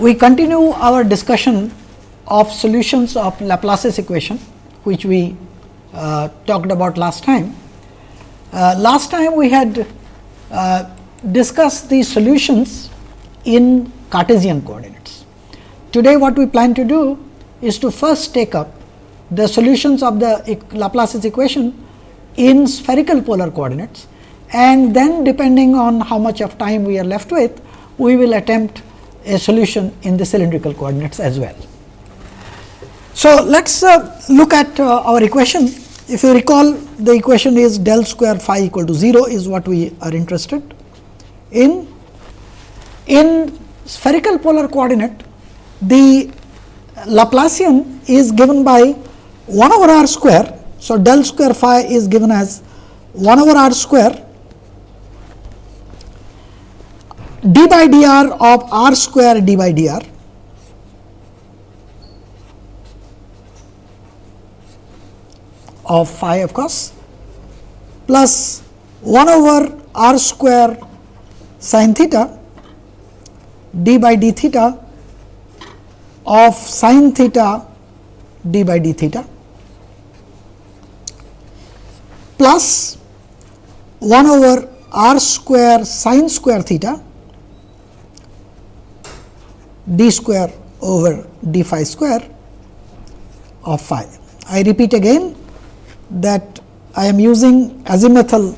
We continue our discussion of solutions of Laplace's equation, which we talked about last time. Last time we had discussed the solutions in Cartesian coordinates. Today what we plan to do is to first take up the solutions of the Laplace's equation in spherical polar coordinates, and then depending on how much of time we are left with, we will attempt a solution in the cylindrical coordinates as well. So, let us look at our equation. If you recall, the equation is del square phi equal to 0 is what we are interested in. In spherical polar coordinate, the Laplacian is given by 1 over r square. So, del square phi is given as 1 over r square d by dr of r square d by dr of phi, of course, plus 1 over r square sin theta d by d theta of sin theta d by d theta, plus 1 over r square sin square theta d square over d phi square of phi. I repeat again that I am using azimuthal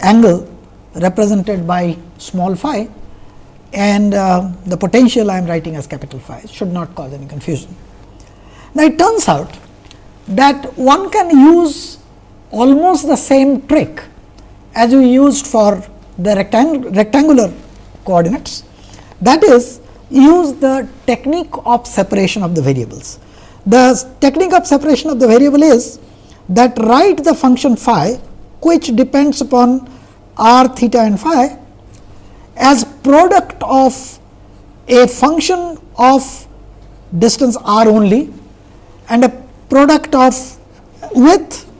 angle represented by small phi, and the potential I am writing as capital Phi. It should not cause any confusion. Now, it turns out that one can use almost the same trick as we used for the rectangular coordinates, that is, use the technique of separation of the variables. The technique of separation of the variable is that write the function phi, which depends upon r, theta and phi, as product of a function of distance r only and a product of with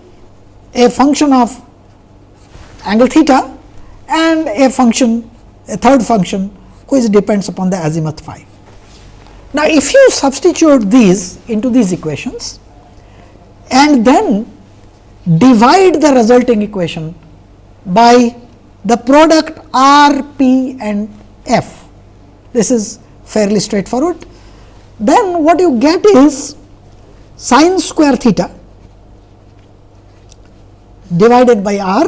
a function of angle theta and a function, a third function which depends upon the azimuth phi. Now, if you substitute these into these equations and then divide the resulting equation by the product r, p and f, this is fairly straightforward, then what you get is sin square theta divided by r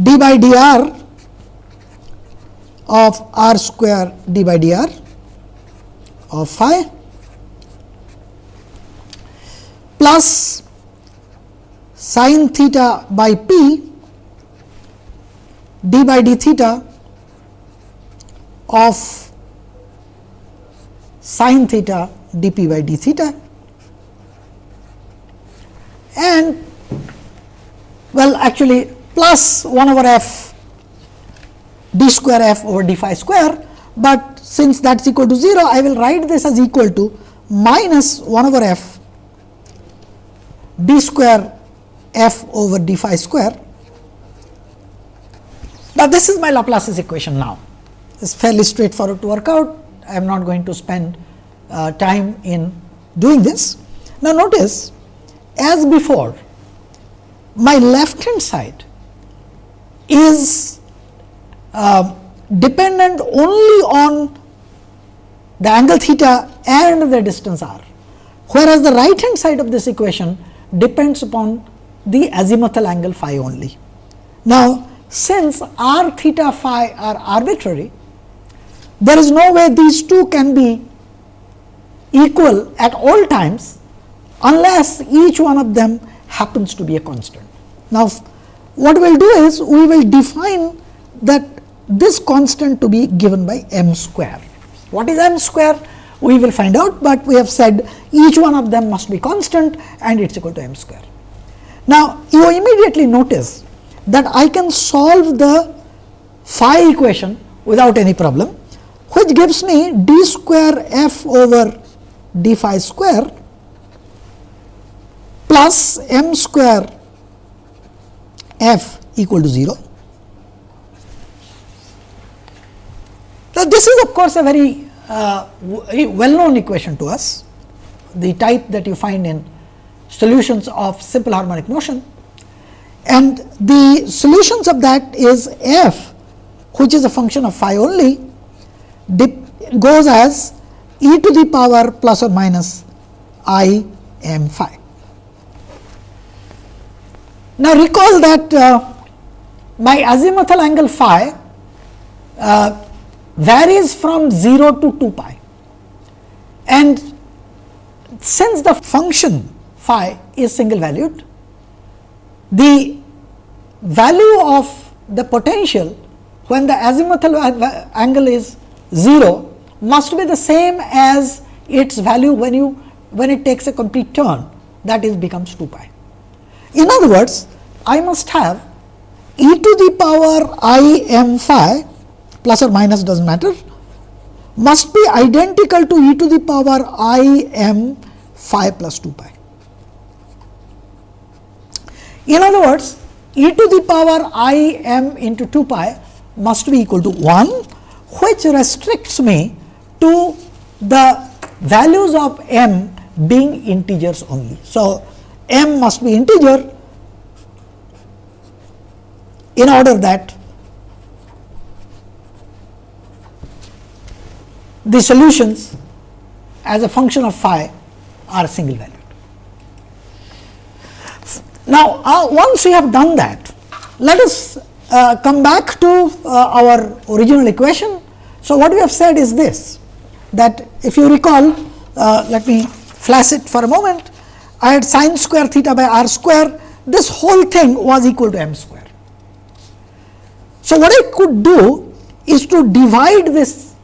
d by dr of r square d by dr of phi plus sin theta by p d by d theta of sin theta dp by d theta, and well actually plus 1 over f d square f over d phi square, but since that is equal to 0, I will write this as equal to minus 1 over f d square f over d phi square. Now, this is my Laplace's equation now. It is fairly straightforward to work out. I am not going to spend time in doing this. Now, notice as before, my left hand side is dependent only on the angle theta and the distance r, whereas the right hand side of this equation depends upon the azimuthal angle phi only. Now, since r, theta, phi are arbitrary, there is no way these two can be equal at all times unless each one of them happens to be a constant. Now, what we will do is we will define that this constant to be given by m square. What is m square? We will find out, but we have said each one of them must be constant and it is equal to m square. Now, you immediately notice that I can solve the phi equation without any problem, which gives me d square f over d phi square plus m square f equal to 0. Now, this is of course a very well known equation to us, the type that you find in solutions of simple harmonic motion, and the solutions of that is f, which is a function of phi only, goes as e to the power plus or minus I m phi. Now recall that my azimuthal angle phi varies from 0 to 2 pi, and since the function phi is single valued, the value of the potential when the azimuthal angle is 0 must be the same as its value when it takes a complete turn, that is becomes 2 pi. In other words, I must have e to the power I m phi plus or minus does not matter, must be identical to e to the power I m phi plus 2 pi. In other words, e to the power I m into 2 pi must be equal to 1, which restricts me to the values of m being integers only. So, m must be integer in order that the solutions as a function of phi are single valued. Now, once we have done that, let us come back to our original equation. So, what we have said is this, that if you recall, let me flash it for a moment, I had sin square theta by r square, this whole thing was equal to m square. So, what I could do is to divide this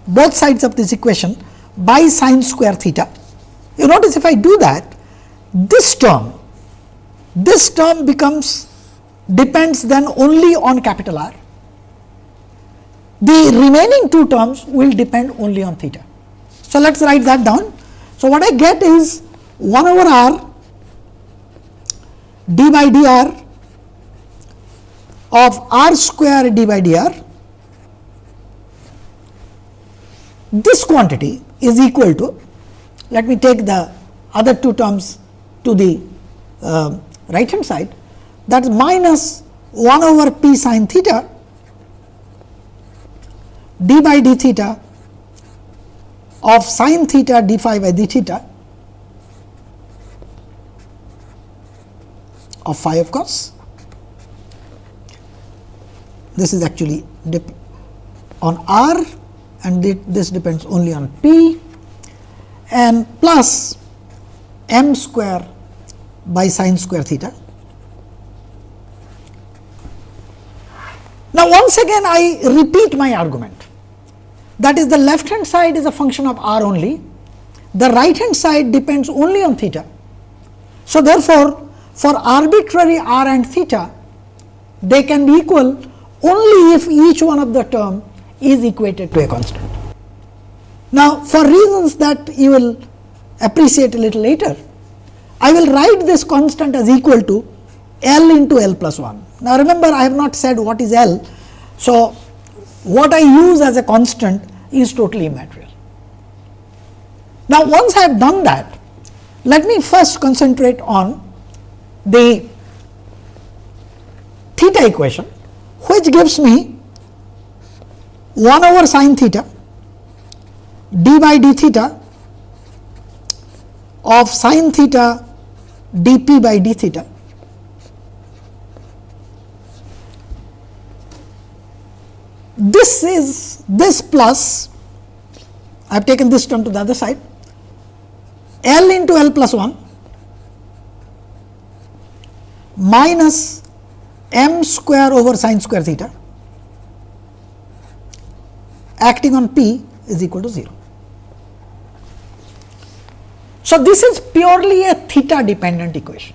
both sides of this equation by sin square theta. You notice if I do that, this term depends then only on capital R. The remaining two terms will depend only on theta. So, let us write that down. So, what I get is 1 over r d by dr of r square d by dr. This quantity is equal to, let me take the other two terms to the right hand side, that is minus 1 over p sin theta d by d theta of sin theta d phi by d theta of phi, of course. This is actually on r and this depends only on p, and plus m square by sin square theta. Now, once again I repeat my argument, that is the left hand side is a function of r only, the right hand side depends only on theta. So, therefore, for arbitrary r and theta, they can be equal only if each one of the term is equated to a constant. Now, for reasons that you will appreciate a little later, I will write this constant as equal to L into L plus 1. Now, remember I have not said what is L. So, what I use as a constant is totally immaterial. Now, once I have done that, let me first concentrate on the theta equation, which gives me 1 over sin theta d by d theta of sin theta dp by d theta this plus, I have taken this term to the other side, L into L plus 1 minus m square over sin square theta acting on p is equal to 0. So, this is purely a theta dependent equation.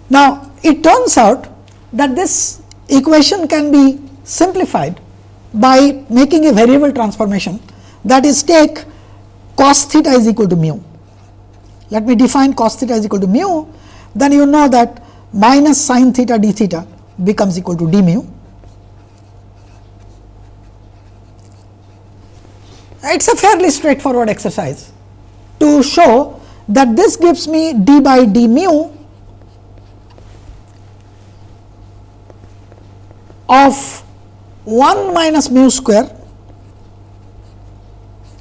Now, it turns out that this equation can be simplified by making a variable transformation, that is, take cos theta is equal to mu. Let me define cos theta is equal to mu, then you know that minus sin theta d theta becomes equal to d mu. It is a fairly straightforward exercise to show that this gives me d by d mu of 1 minus mu square,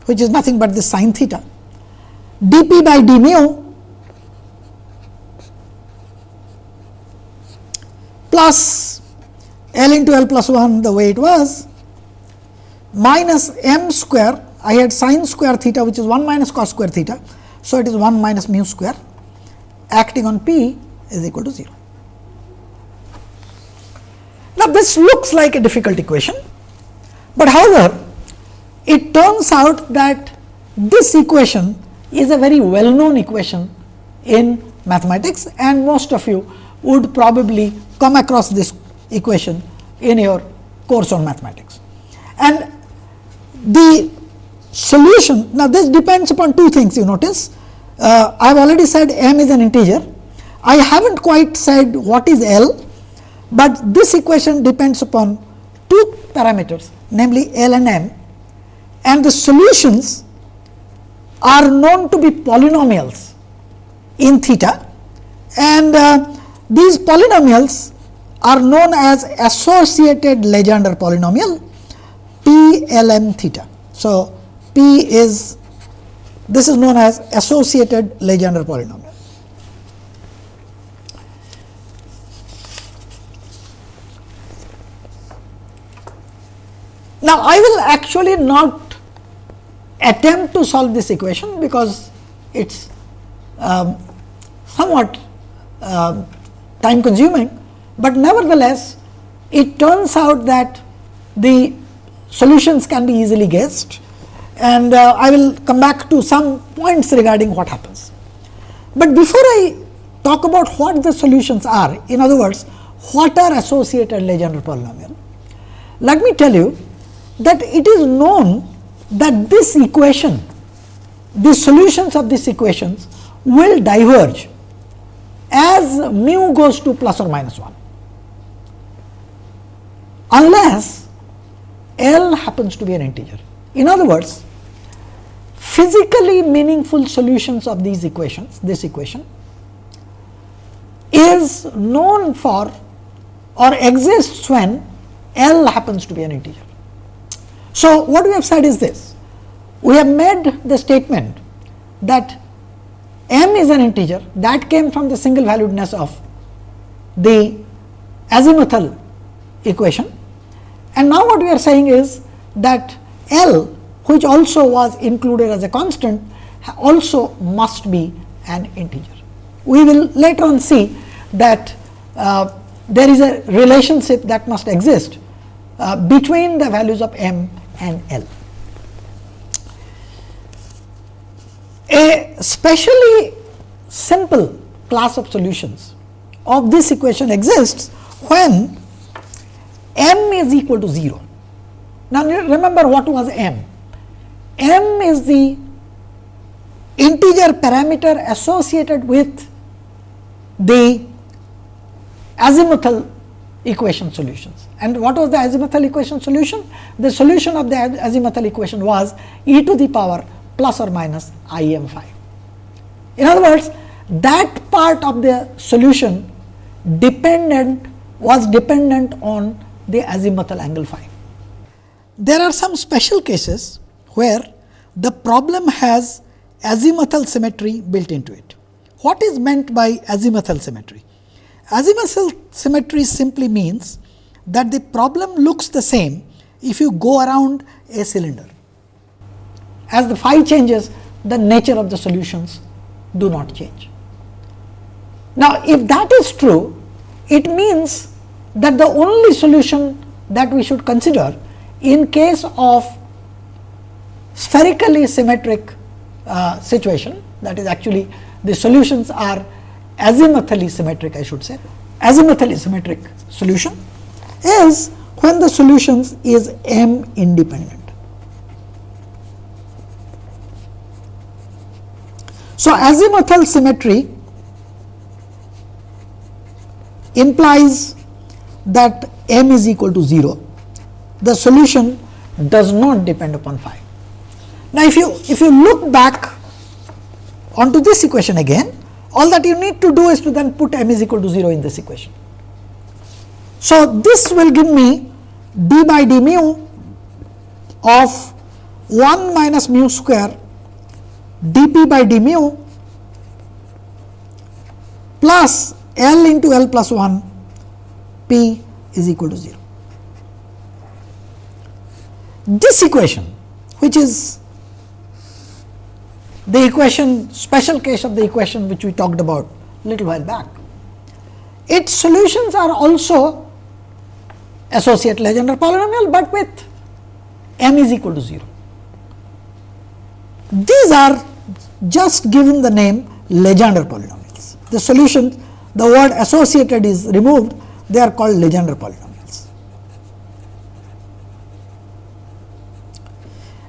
which is nothing but this sin theta, dp by d mu plus L into L plus 1 the way it was, minus m square, I had sin square theta which is 1 minus cos square theta. So, it is 1 minus mu square acting on p is equal to 0. Now, this looks like a difficult equation, but however, it turns out that this equation is a very well known equation in mathematics, and most of you would probably come across this equation in your course on mathematics. And the solution, now this depends upon two things, you notice. I have already said m is an integer. I have not quite said what is L, but this equation depends upon two parameters, namely L and m, and the solutions are known to be polynomials in theta, and these polynomials are known as associated Legendre polynomial P L M theta. So, P is, this is known as associated Legendre polynomial. Now, I will actually not attempt to solve this equation because it is somewhat time consuming, but nevertheless it turns out that the solutions can be easily guessed, and I will come back to some points regarding what happens. But before I talk about what the solutions are, in other words, what are associated Legendre polynomial, let me tell you that it is known that this equation, the solutions of these equations will diverge as mu goes to plus or minus 1, unless L happens to be an integer. In other words, physically meaningful solutions of these equations, this equation is known for or exists when L happens to be an integer. So, what we have said is this: we have made the statement that m is an integer that came from the single valuedness of the azimuthal equation, and now what we are saying is that L, which also was included as a constant, also must be an integer. We will later on see that there is a relationship that must exist between the values of m and L. A specially simple class of solutions of this equation exists when m is equal to 0. Now, remember what was m? M is the integer parameter associated with the azimuthal equation solutions. And what was the azimuthal equation solution? The solution of the azimuthal equation was e to the power plus or minus I m phi. In other words, that part of the solution was dependent on the azimuthal angle phi. There are some special cases where the problem has azimuthal symmetry built into it. What is meant by azimuthal symmetry? Azimuthal symmetry simply means that the problem looks the same if you go around a cylinder. As the phi changes, the nature of the solutions do not change. Now, if that is true, it means that the only solution that we should consider in case of spherically symmetric situation, that is actually the solutions are azimuthally symmetric, I should say, azimuthally symmetric solution is when the solutions is m independent. So, azimuthal symmetry implies that m is equal to 0, the solution does not depend upon phi. Now, if you look back onto this equation again, all that you need to do is to then put m is equal to 0 in this equation. So, this will give me d by d mu of 1 minus mu square dp by d mu plus L into L plus 1 p is equal to 0. This equation, which is the equation, special case of the equation which we talked about a little while back, its solutions are also associate Legendre polynomial, but with m is equal to 0. These are just given the name Legendre polynomials. The solutions, the word associated is removed, they are called Legendre polynomials.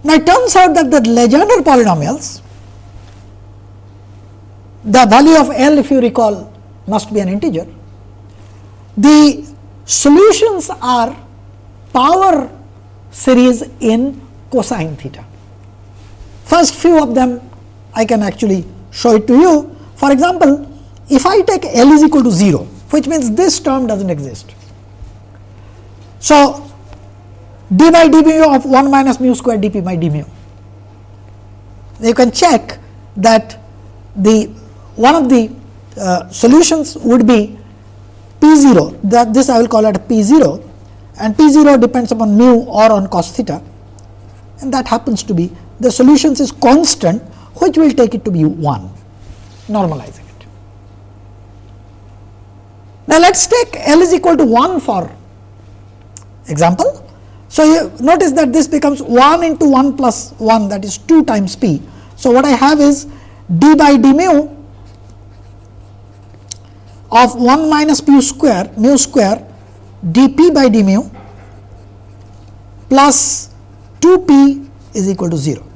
Now, it turns out that the Legendre polynomials, the value of L, if you recall, must be an integer. The solutions are power series in cosine theta. First few of them I can actually show it to you. For example, if I take L is equal to 0, which means this term does not exist. So, d by d mu of 1 minus mu square dp by d mu. You can check that the one of the solutions would be p0, that this I will call it p0, and p0 depends upon mu or on cos theta, and that happens to be the solutions is constant, which will take it to be 1, normalizing it. Now, let us take L is equal to 1 for example. So, you notice that this becomes 1 into 1 plus 1, that is 2 times p. So, what I have is d by d mu of 1 minus mu square dp by d mu plus 2p is equal to 0.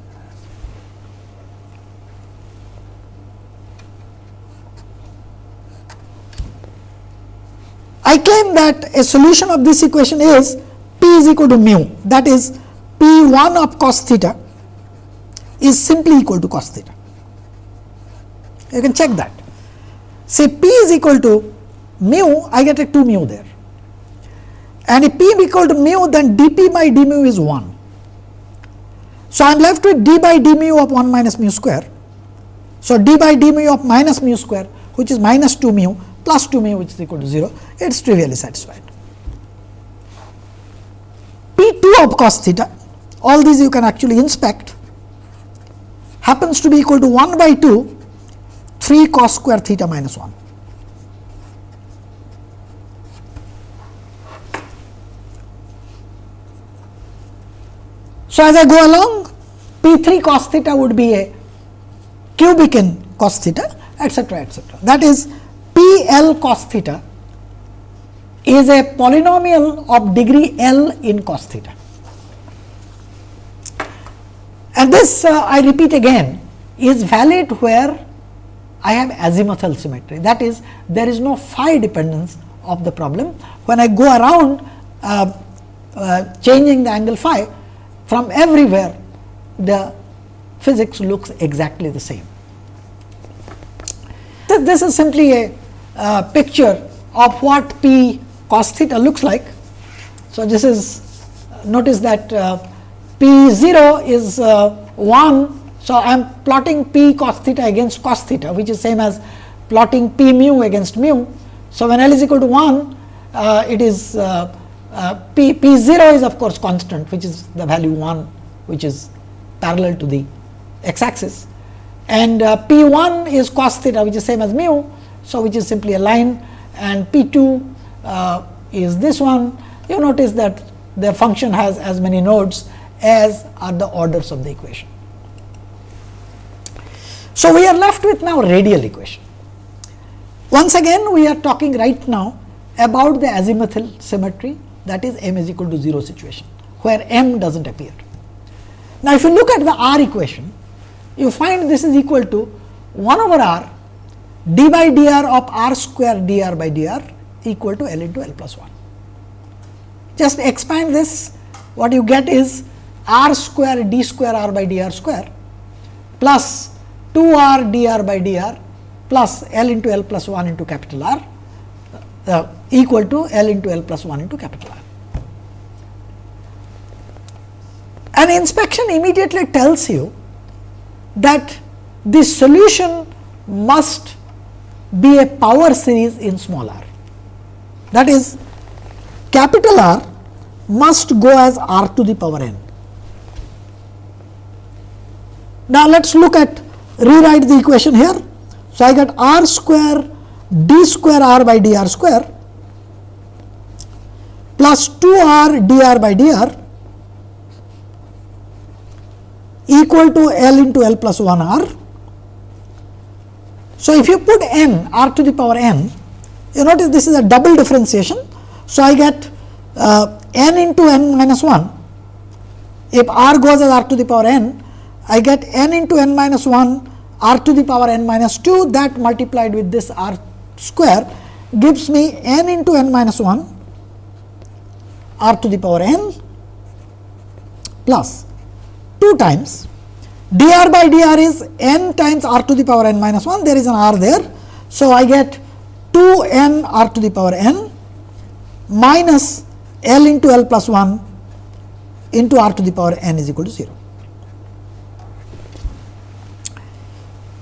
I claim that a solution of this equation is p is equal to mu, that is p1 of cos theta is simply equal to cos theta. You can check that. Say p is equal to mu, I get a 2 mu there, and if p is equal to mu, then dp by d mu is 1. So, I am left with d by d mu of 1 minus mu square. So, d by d mu of minus mu square, which is minus 2 mu plus 2 mu, which is equal to 0, it is trivially satisfied. P2 of cos theta, all these you can actually inspect, happens to be equal to 1 by 2 3 cos square theta minus 1. So, as I go along, P3 cos theta would be a cubic in cos theta, etc., etc. That is, PL cos theta is a polynomial of degree L in cos theta. And this, I repeat again, is valid where I have azimuthal symmetry. That is, there is no phi dependence of the problem. When I go around changing the angle phi, from everywhere the physics looks exactly the same. So, this is simply a picture of what P cos theta looks like. So, this is, notice that P0 is 1. So, I am plotting P cos theta against cos theta, which is same as plotting P mu against mu. So, when L is equal to 1, it is P0 is of course constant, which is the value 1, which is parallel to the x axis, and P1 is cos theta, which is same as mu. So, which is simply a line, and P2 is this one. You notice that the function has as many nodes as are the orders of the equation. So, we are left with now radial equation. Once again, we are talking right now about the azimuthal symmetry, that is m is equal to 0 situation, where m does not appear. Now, if you look at the R equation, you find this is equal to 1 over R d by dr of R square dr by dr equal to L into L plus 1. Just expand this, what you get is r square d square r by dr square plus 2r dr by dr plus L into L plus 1 into capital R equal to L into L plus 1 into capital R. An inspection immediately tells you that this solution must be a power series in small r. That is, capital R must go as r to the power n. Now, let us look at rewrite the equation here. So, I get r square d square r by dr square plus 2r dr by dr equal to L into L plus 1 r. So, if you put n r to the power n, you notice this is a double differentiation. So, I get n into n minus 1. If r goes as r to the power n, I get n into n minus 1 r to the power n minus 2, that multiplied with this r square gives me n into n minus 1 r to the power n plus 2 times dr by dr is n times r to the power n minus 1, there is an r there. So, I get 2 n r to the power n minus L into L plus 1 into r to the power n is equal to 0.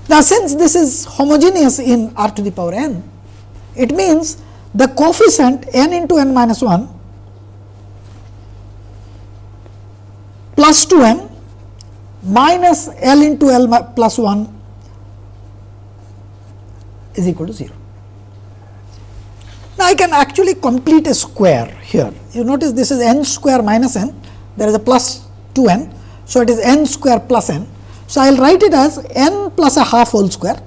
Now, since this is homogeneous in r to the power n, it means the coefficient n into n minus 1 plus 2n minus L into L plus 1 is equal to 0. Now, I can actually complete a square here. You notice this is n square minus n, there is a plus 2n. So, it is n square plus n. So, I will write it as n plus a half whole square,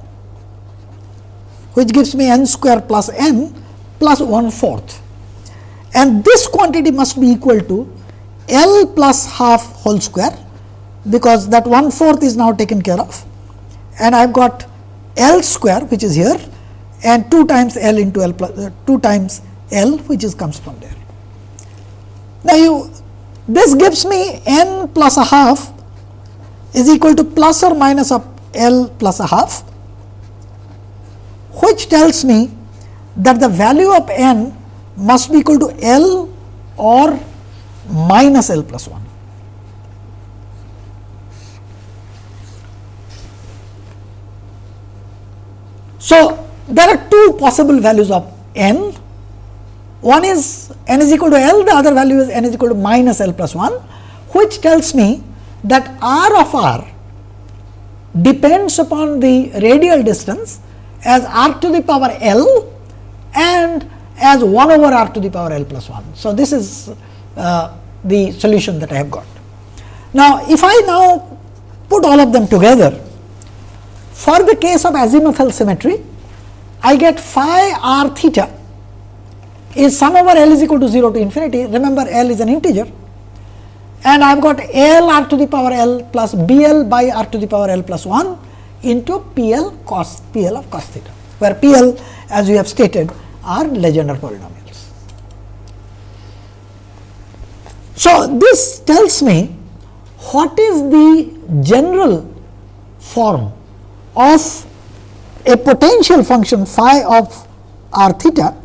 which gives me n square plus n plus 1/4, and this quantity must be equal to L plus half whole square, because that 1/4 is now taken care of, and I have got L square which is here and 2 times L into L plus 2 times L which is comes from there. Now, this gives me n plus a half is equal to plus or minus of L plus a half, which tells me that the value of n must be equal to L or minus L plus 1. So, there are 2 possible values of n. One is n is equal to L, the other value is n is equal to minus L plus 1, which tells me that r of r depends upon the radial distance as r to the power L and as 1 over r to the power L plus 1. So, this is the solution that I have got. Now, if I now put all of them together, for the case of azimuthal symmetry, I get phi r theta is sum over L is equal to 0 to infinity. Remember, L is an integer, and I have got L r to the power L plus B L by r to the power L plus 1 into P L of cos theta, where P L, as we have stated, are Legendre polynomials. So, this tells me what is the general form of a potential function phi of r theta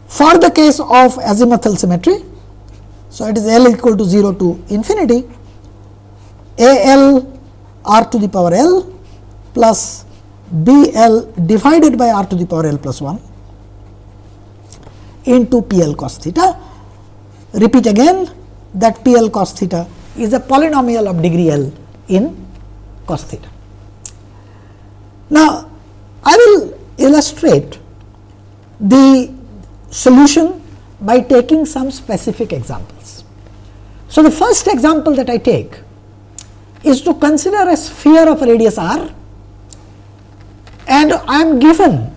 for the case of azimuthal symmetry. So, it is L equal to 0 to infinity, A L r to the power L plus B L divided by r to the power L plus 1 into P L cos theta. Repeat again that P L cos theta is a polynomial of degree L in cos theta. Now, I will illustrate the solution by taking some specific examples. So, the first example that I take is to consider a sphere of radius r, and I am given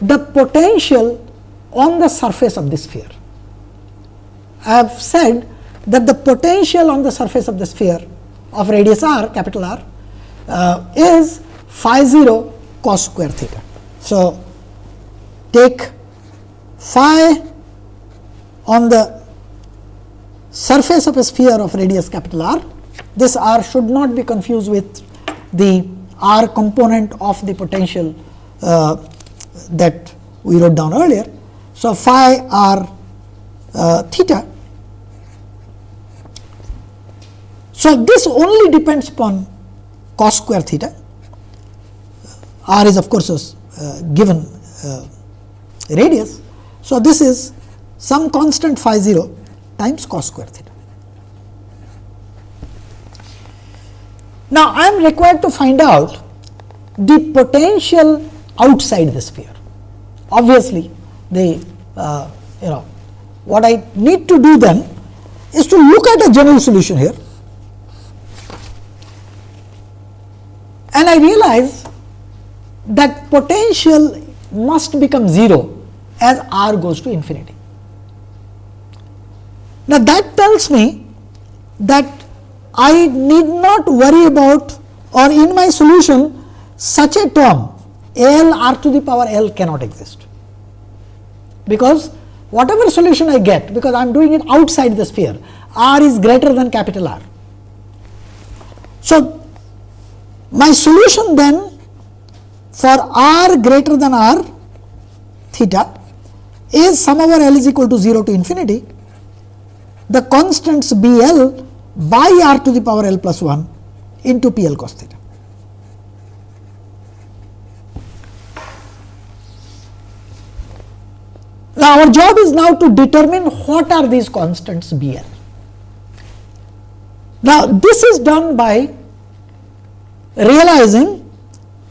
the potential on the surface of this sphere. I have said that the potential on the surface of the sphere of radius r, capital R, is phi 0 cos square theta. So, take phi on the surface of a sphere of radius capital R. This R should not be confused with the R component of the potential that we wrote down earlier. So, phi r theta. So, this only depends upon cos square theta. R is of course a given radius. So, this is some constant phi 0 times cos square theta. Now, I am required to find out the potential outside the sphere. Obviously, the what I need to do then is to look at a general solution here, and I realize that potential must become 0 as r goes to infinity. Now, that tells me that I need not worry about, or in my solution such a term L r to the power L cannot exist, because whatever solution I get, because I am doing it outside the sphere, r is greater than capital R. So, my solution then for r greater than r theta is sum over L is equal to 0 to infinity, the constants B L by r to the power L plus 1 into P L cos theta. Now, our job is now to determine what are these constants B L. Now, this is done by realizing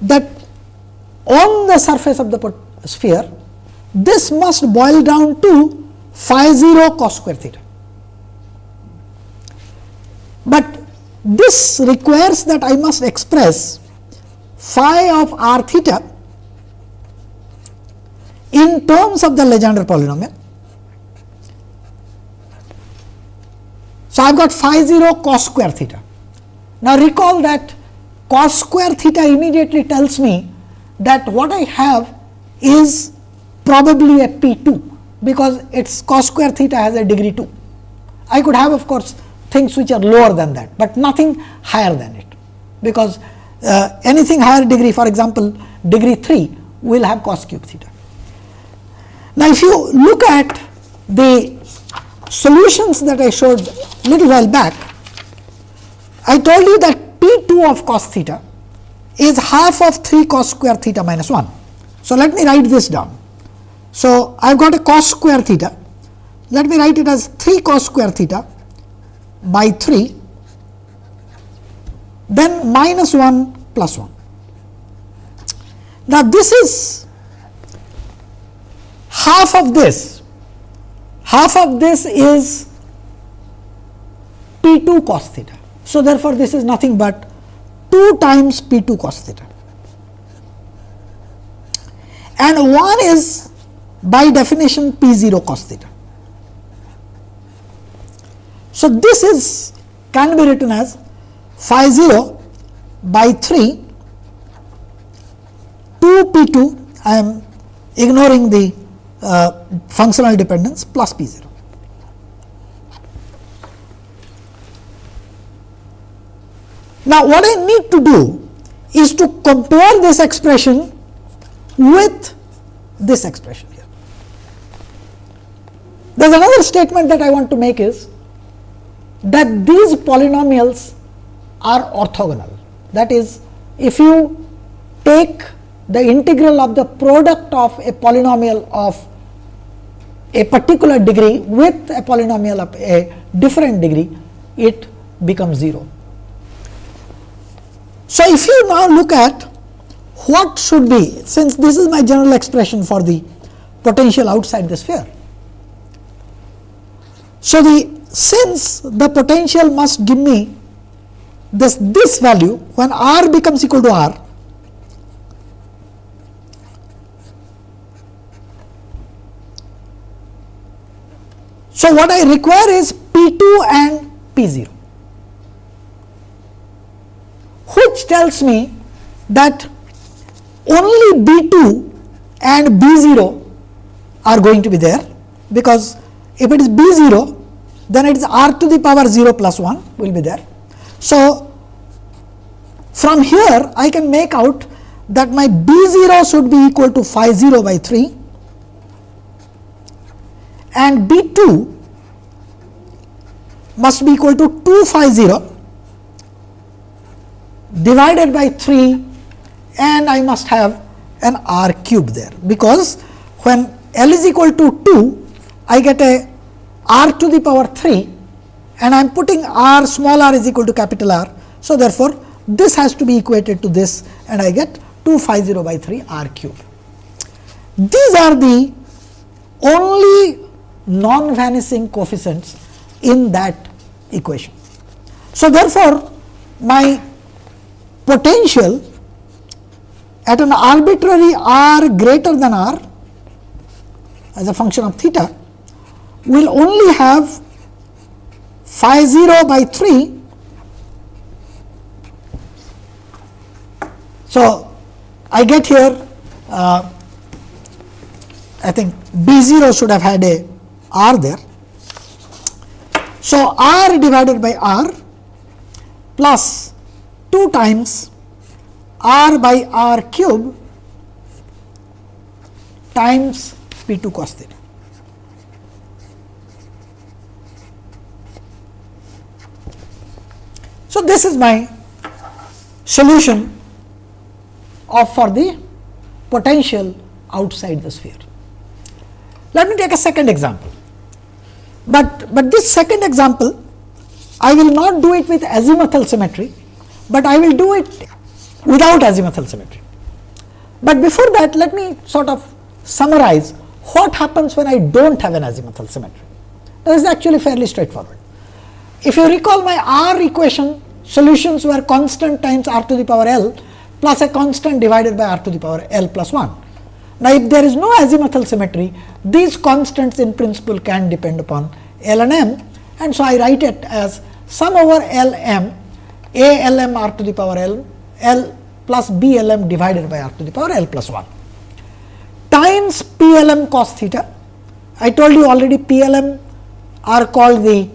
that on the surface of the sphere, this must boil down to phi 0 cos square theta. But this requires that I must express phi of r theta in terms of the Legendre polynomial. So, I have got phi 0 cos square theta. Now, recall that cos square theta immediately tells me that what I have is probably a P2, because its cos square theta has a degree 2. I could have of course things which are lower than that, but nothing higher than it, because anything higher degree, for example degree 3, will have cos cube theta. Now, if you look at the solutions that I showed little while back, I told you that P2 of cos theta is half of 3 cos square theta minus 1. So, let me write this down. So, I have got a cos square theta, let me write it as 3 cos square theta by 3, then minus 1 plus 1. Now, this is half of this is P2 cos theta. So, therefore, this is nothing but 2 times P2 cos theta, and 1 is by definition P0 cos theta. So, this can be written as phi 0 by 3 2 P2, I am ignoring the functional dependence, plus P0. Now, what I need to do is to compare this expression with this expression here. There is another statement that I want to make, is that these polynomials are orthogonal. That is, if you take the integral of the product of a polynomial of a particular degree with a polynomial of a different degree, it becomes 0. So, if you now look at what should be, since this is my general expression for the potential outside the sphere. So, since the potential must give me this value when r becomes equal to r, so what I require is P2 and P0, which tells me that only B2 and B0 are going to be there, because if it is B0, then it is r to the power 0 plus 1 will be there. So, from here I can make out that my b 0 should be equal to phi 0 by 3 and b 2 must be equal to 2 phi 0 divided by 3, and I must have an r cube there, because when L is equal to 2, I get a r to the power 3 and I am putting r, small r is equal to capital R. So, therefore, this has to be equated to this and I get 2 phi 0 by 3 r cube. These are the only non-vanishing coefficients in that equation. So, therefore, my potential at an arbitrary r greater than r as a function of theta will only have phi 0 by 3. So, I get here I think b 0 should have had a r there. So, r divided by r plus 2 times r by r cube times p 2 cos theta. So, this is my solution for the potential outside the sphere. Let me take a second example, but this second example I will not do it with azimuthal symmetry, but I will do it without azimuthal symmetry. But before that, let me sort of summarize what happens when I do not have an azimuthal symmetry. This is actually fairly straightforward. If you recall, my r equation solutions were constant times r to the power L plus a constant divided by r to the power L plus 1. Now, if there is no azimuthal symmetry, these constants in principle can depend upon L and M, and so I write it as sum over L M a L M r to the power L plus b L M divided by r to the power L plus 1 times p L M cos theta. I told you already p L M are called the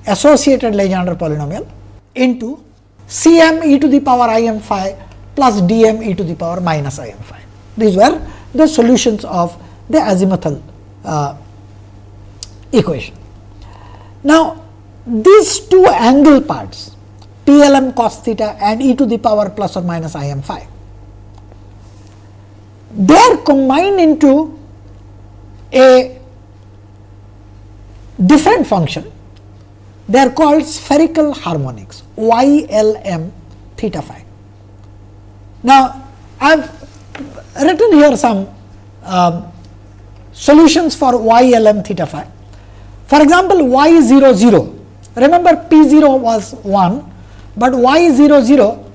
associated Legendre polynomial into C m e to the power I m phi plus d m e to the power minus I m phi. These were the solutions of the azimuthal equation. Now, these two angle parts p L M cos theta and e to the power plus or minus I m phi, they are combined into a different function. They are called spherical harmonics y L M theta phi. Now, I have written here some solutions for y L M theta phi. For example, y 0 0, remember p 0 was 1, but y 0 0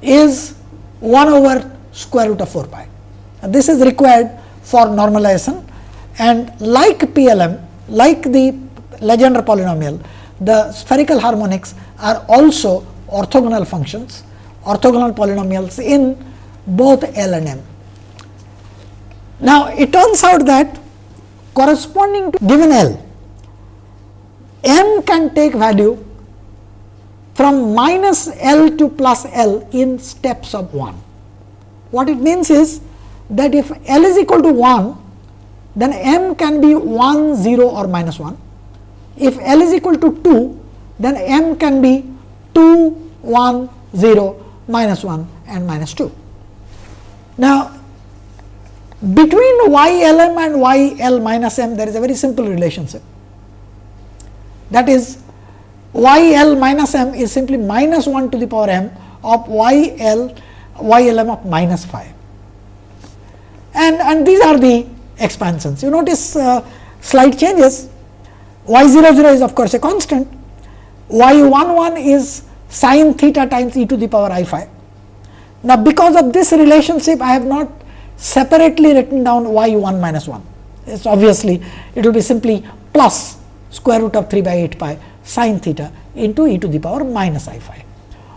is 1 over square root of 4 pi. This is required for normalization, and like p L M, like the Legendre polynomial, the spherical harmonics are also orthogonal functions, orthogonal polynomials in both L and M. Now, it turns out that corresponding to given L, M can take value from minus L to plus L in steps of 1. What it means is that if L is equal to 1, then M can be 1, 0 or minus 1. If L is equal to 2, then M can be 2, 1, 0, minus 1 and minus 2. Now, between y L M and y L minus M, there is a very simple relationship. That is, y L minus M is simply minus 1 to the power M of y L M of minus phi. And these are the expansions. You notice slight changes. Y 0 0 is of course a constant. Y 1 1 is sin theta times e to the power I phi. Now, because of this relationship, I have not separately written down y 1 minus 1. It's obviously, it will be simply plus square root of 3 by 8 pi sin theta into e to the power minus I phi.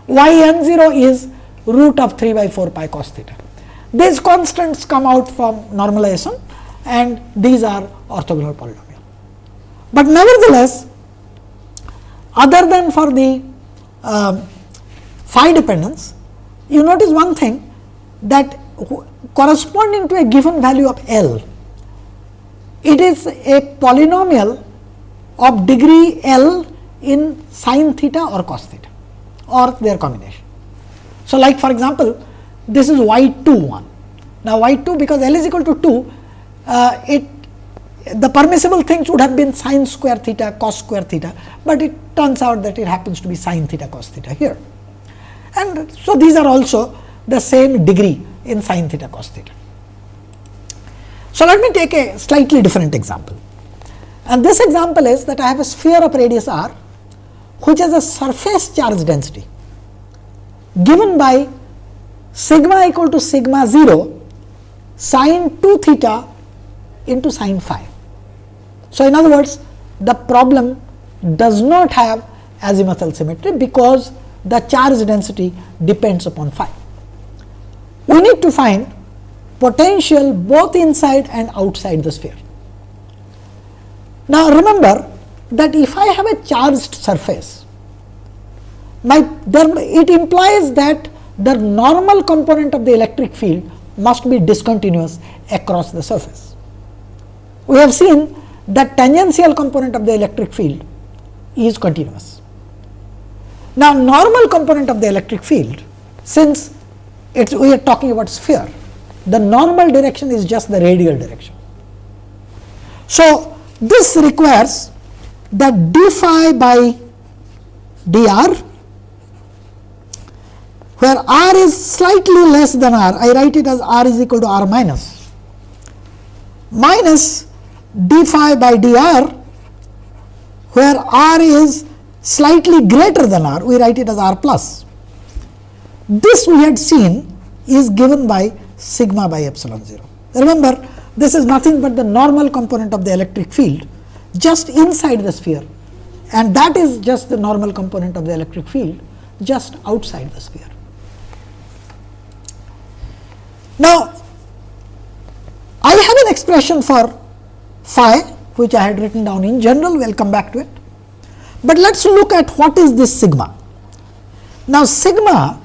Y n 0 is root of 3 by 4 pi cos theta. These constants come out from normalization, and these are orthogonal polynomial. But nevertheless, other than for the phi dependence, you notice one thing, that corresponding to a given value of L, it is a polynomial of degree L in sin theta or cos theta or their combination. So, like for example, this is y21. Now, y2, because L is equal to 2, the permissible things would have been sin square theta, cos square theta, but it turns out that it happens to be sin theta, cos theta here. And so, these are also the same degree in sin theta, cos theta. So, let me take a slightly different example, and this example is that I have a sphere of radius r which has a surface charge density given by sigma equal to sigma 0 sin 2 theta into sin phi. So, in other words, the problem does not have azimuthal symmetry because the charge density depends upon phi. We need to find potential both inside and outside the sphere. Now, remember that if I have a charged surface, it implies that the normal component of the electric field must be discontinuous across the surface. We have seen that tangential component of the electric field is continuous. Now, normal component of the electric field, since we are talking about sphere, the normal direction is just the radial direction. So, this requires that d phi by dr, where r is slightly less than r, I write it as r is equal to r minus d phi by dr, where r is slightly greater than r, we write it as r plus. This we had seen is given by sigma by epsilon 0. Remember, this is nothing but the normal component of the electric field just inside the sphere, and that is just the normal component of the electric field just outside the sphere. Now, I have an expression for phi which I had written down in general, we will come back to it, but let us look at what is this sigma. Now, sigma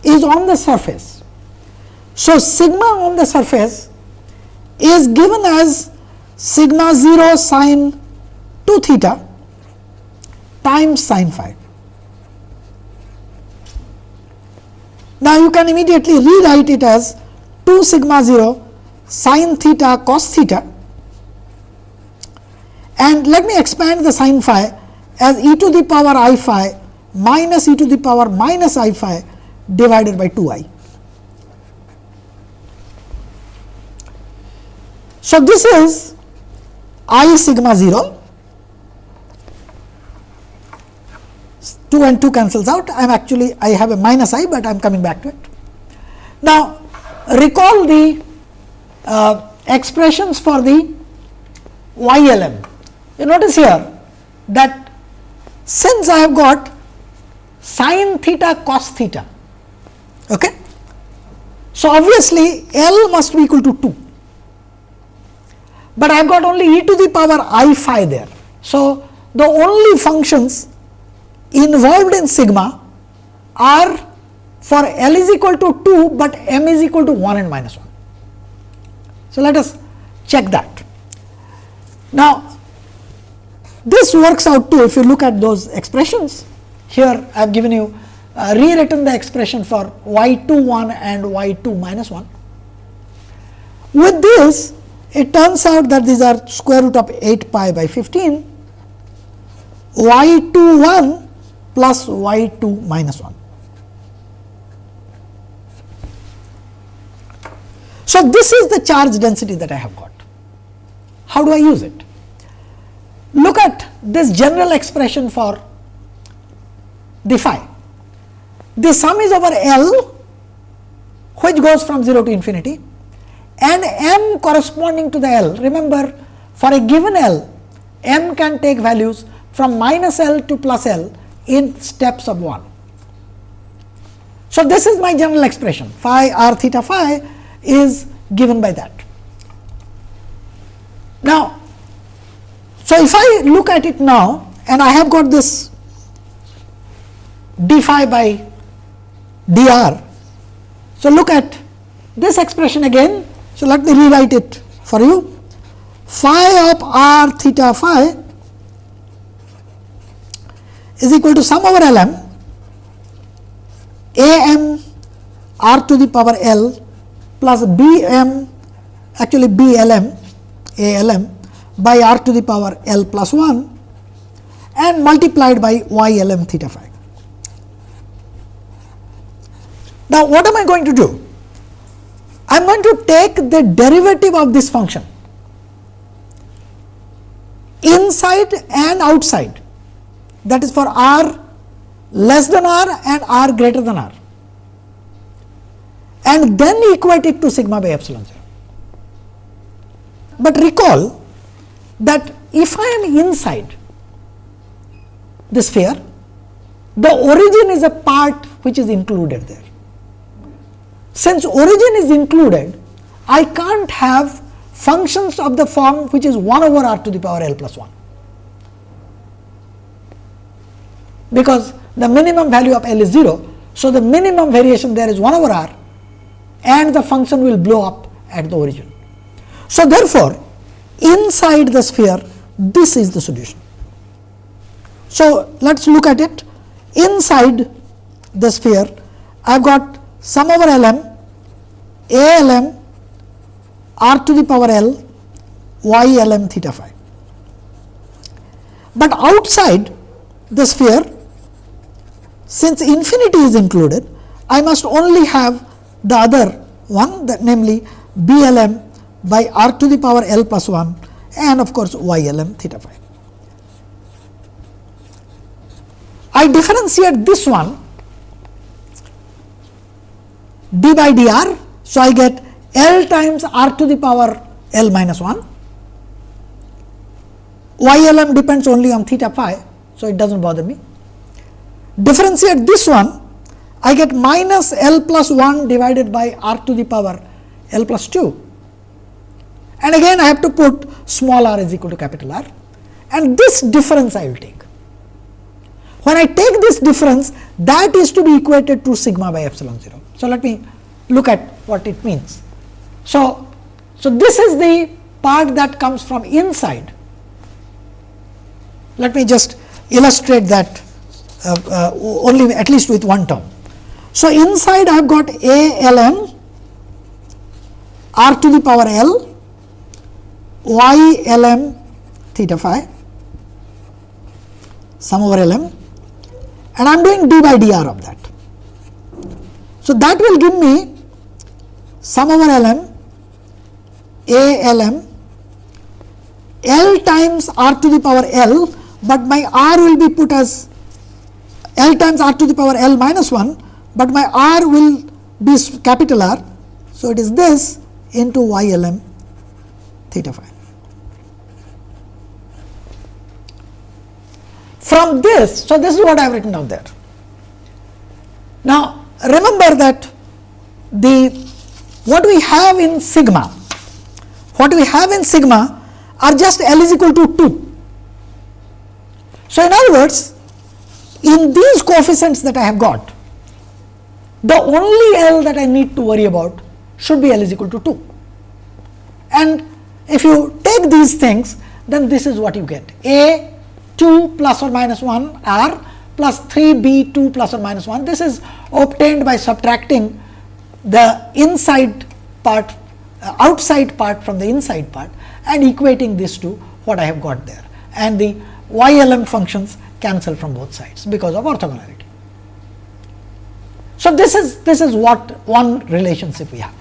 is on the surface. So, sigma on the surface is given as sigma 0 sin 2 theta times sin phi. Now, you can immediately rewrite it as 2 sigma 0 sin theta cos theta, and let me expand the sin phi as e to the power I phi minus e to the power minus I phi divided by 2i. So, this is I sigma 0, 2 and 2 cancels out, I have a minus I, but I am coming back to it. Now, recall the expressions for the YLM. You notice here that since I have got sin theta cos theta, okay, so obviously L must be equal to 2. But I have got only e to the power I phi there. So, the only functions involved in sigma are for L is equal to 2, but M is equal to 1 and minus 1. So, let us check that. Now, this works out to, if you look at those expressions, here I have given you rewritten the expression for y21 and y2 minus 1. With this, it turns out that these are square root of 8 pi by 15, y21 plus y2 minus 1. So, this is the charge density that I have got. How do I use it? Look at this general expression for the phi. The sum is over L, which goes from 0 to infinity, and M corresponding to the L. Remember, for a given L, M can take values from minus L to plus L in steps of 1. So, this is my general expression, phi r theta phi is given by that. Now, so if I look at it now, and I have got this d phi by dr. So, look at this expression again. So, let me rewrite it for you. Phi of r theta phi is equal to sum over Lm Am r to the power L plus Bm, actually Blm, Alm by r to the power L plus 1 and multiplied by Ylm theta phi. Now, what am I going to do? I am going to take the derivative of this function inside and outside, that is for r less than r and r greater than r, and then equate it to sigma by epsilon 0. But recall that if I am inside the sphere, the origin is a part which is included there. Since origin is included, I can't have functions of the form which is 1 over r to the power L plus 1, because the minimum value of L is 0. So, the minimum variation there is 1 over r and the function will blow up at the origin. So, therefore, inside the sphere this is the solution. So, let us look at it. Inside the sphere I have got sum over Lm Alm r to the power L Ylm theta phi. But outside the sphere, since infinity is included, I must only have the other one, that namely Blm by r to the power L plus 1 and of course Ylm theta phi. I differentiate this one d by dr. So, I get L times r to the power L minus 1. Ylm depends only on theta phi, so it does not bother me. Differentiate this one, I get minus L plus 1 divided by r to the power L plus 2. And again I have to put small r is equal to capital R, and this difference I will take. When I take this difference, that is to be equated to sigma by epsilon 0. So, let me look at what it means. So, this is the part that comes from inside. Let me just illustrate that only at least with one term. So, inside I have got Alm r to the power L Ylm theta phi sum over Lm, and I am doing d by dr of that. So, that will give me sum over Lm Alm L times r to the power L, but my r will be put as L times r to the power L minus 1, but my r will be capital R. So, it is this into Ylm theta phi. From this, so this is what I have written down there. Now, remember that what we have in sigma are just L is equal to 2. So, in other words, in these coefficients that I have got, the only L that I need to worry about should be L is equal to 2. And if you take these things, then this is what you get: A 2 plus or minus 1 R plus 3 B 2 plus or minus 1. This is obtained by subtracting the inside part, outside part from the inside part, and equating this to what I have got there, and the Ylm functions cancel from both sides because of orthogonality. So, this is what one relationship we have.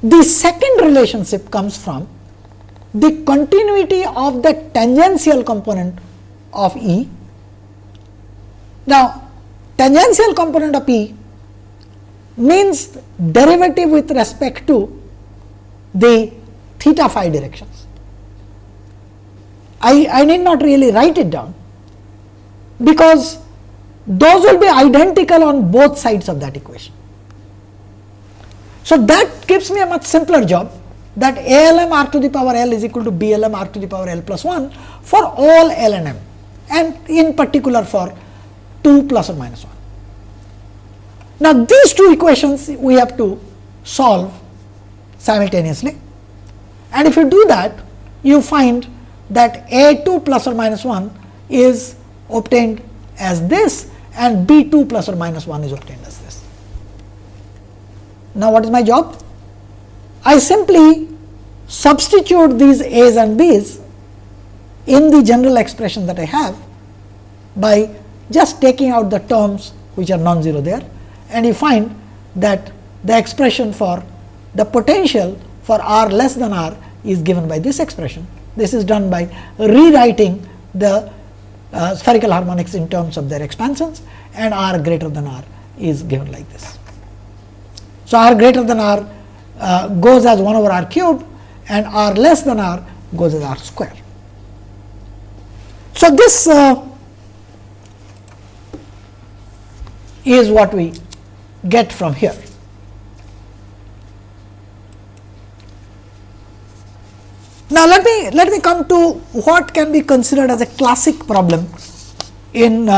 The second relationship comes from the continuity of the tangential component of E. Now, tangential component of E means derivative with respect to the theta phi directions. I need not really write it down, because those will be identical on both sides of that equation. So, that gives me a much simpler job, that Alm r to the power L is equal to Blm r to the power L plus 1 for all L and M, and in particular for 2 plus or minus 1. Now, these two equations we have to solve simultaneously, and if you do that, you find that a 2 plus or minus 1 is obtained as this, and b 2 plus or minus 1 is obtained as this. Now, what is my job? I simply substitute these a's and b's in the general expression that I have by just taking out the terms which are non-zero there, and you find that the expression for the potential for r less than r is given by this expression. This is done by rewriting the spherical harmonics in terms of their expansions, and r greater than r is given like this. So, r greater than r goes as 1 over r cube, and r less than r goes as r square. So, this is what we get from here. Now, let me come to what can be considered as a classic problem in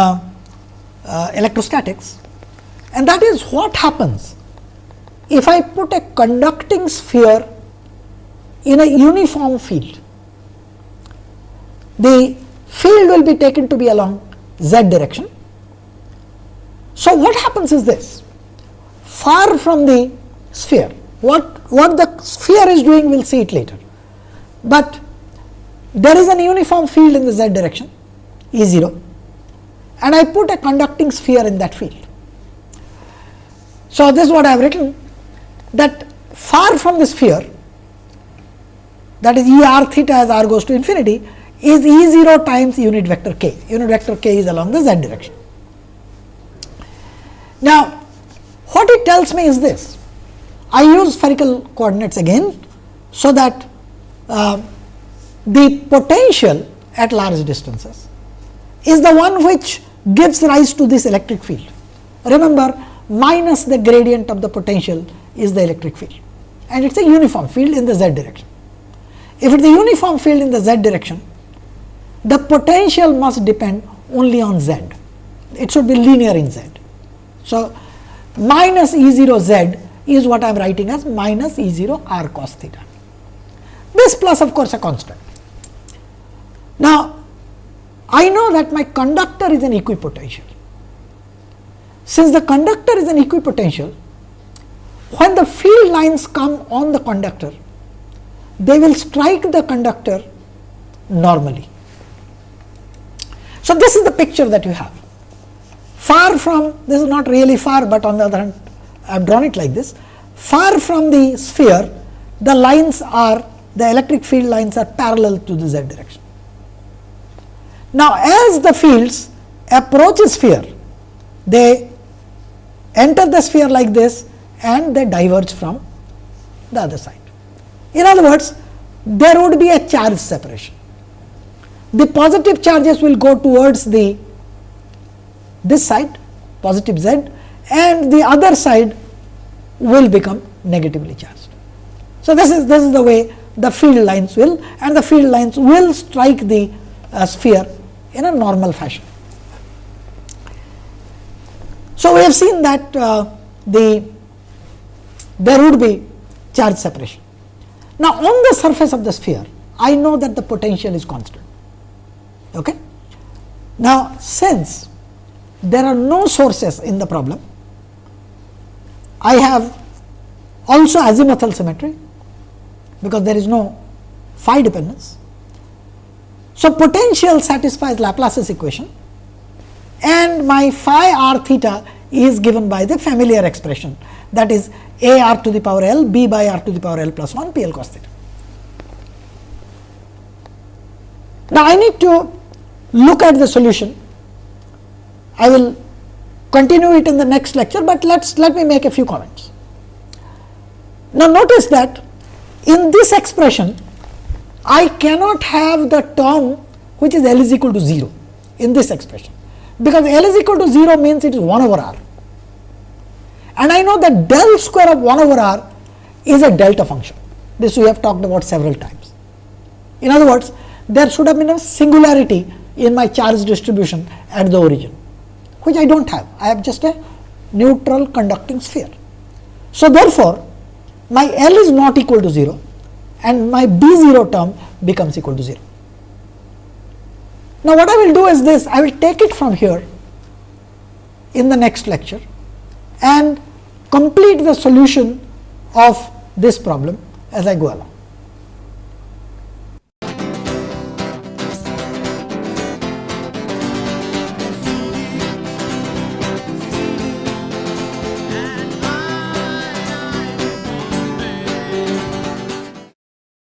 electrostatics, and that is what happens if I put a conducting sphere in a uniform field. The field will be taken to be along z direction. So, what happens is this: far from the sphere, what the sphere is doing, we will see it later, but there is an uniform field in the z direction E 0, and I put a conducting sphere in that field. So, this is what I have written, that far from the sphere, that is E r theta as r goes to infinity, is E 0 times unit vector k. Unit vector k is along the z direction. Now, what it tells me is this: I use spherical coordinates again, so that the potential at large distances is the one which gives rise to this electric field. Remember, minus the gradient of the potential is the electric field, and it is a uniform field in the z direction. If it is a uniform field in the z direction, the potential must depend only on z. It should be linear in z. So, minus E 0 z is what I am writing as minus E 0 r cos theta. This plus, of course, a constant. Now, I know that my conductor is an equipotential. Since the conductor is an equipotential, when the field lines come on the conductor, they will strike the conductor normally. So, this is the picture that you have. Far from, this is not really far, but on the other hand, I have drawn it like this. Far from the sphere, the lines are, the electric field lines are parallel to the z direction. Now, as the fields approach a sphere, they enter the sphere like this and they diverge from the other side. In other words, there would be a charge separation. The positive charges will go towards this side, positive z, and the other side will become negatively charged. So, this is the way the field lines will, and the field lines will strike the sphere in a normal fashion. So, we have seen that there would be charge separation. Now, on the surface of the sphere, I know that the potential is constant. Okay? Now, since there are no sources in the problem, I have also azimuthal symmetry, because there is no phi dependence. So, potential satisfies Laplace's equation, and my phi r theta is given by the familiar expression, that is a r to the power l b by r to the power l plus 1 p l cos theta. Now, I need to look at the solution. I will continue it in the next lecture, but let me make a few comments. Now, notice that in this expression, I cannot have the term which is L is equal to 0 in this expression, because L is equal to 0 means it is 1 over r, and I know that del square of 1 over r is a delta function. This we have talked about several times. In other words, there should have been a singularity in my charge distribution at the origin. which I do not have. I have just a neutral conducting sphere. So, therefore, my L is not equal to 0 and my B0 term becomes equal to 0. Now, what I will do is this, I will take it from here in the next lecture and complete the solution of this problem as I go along.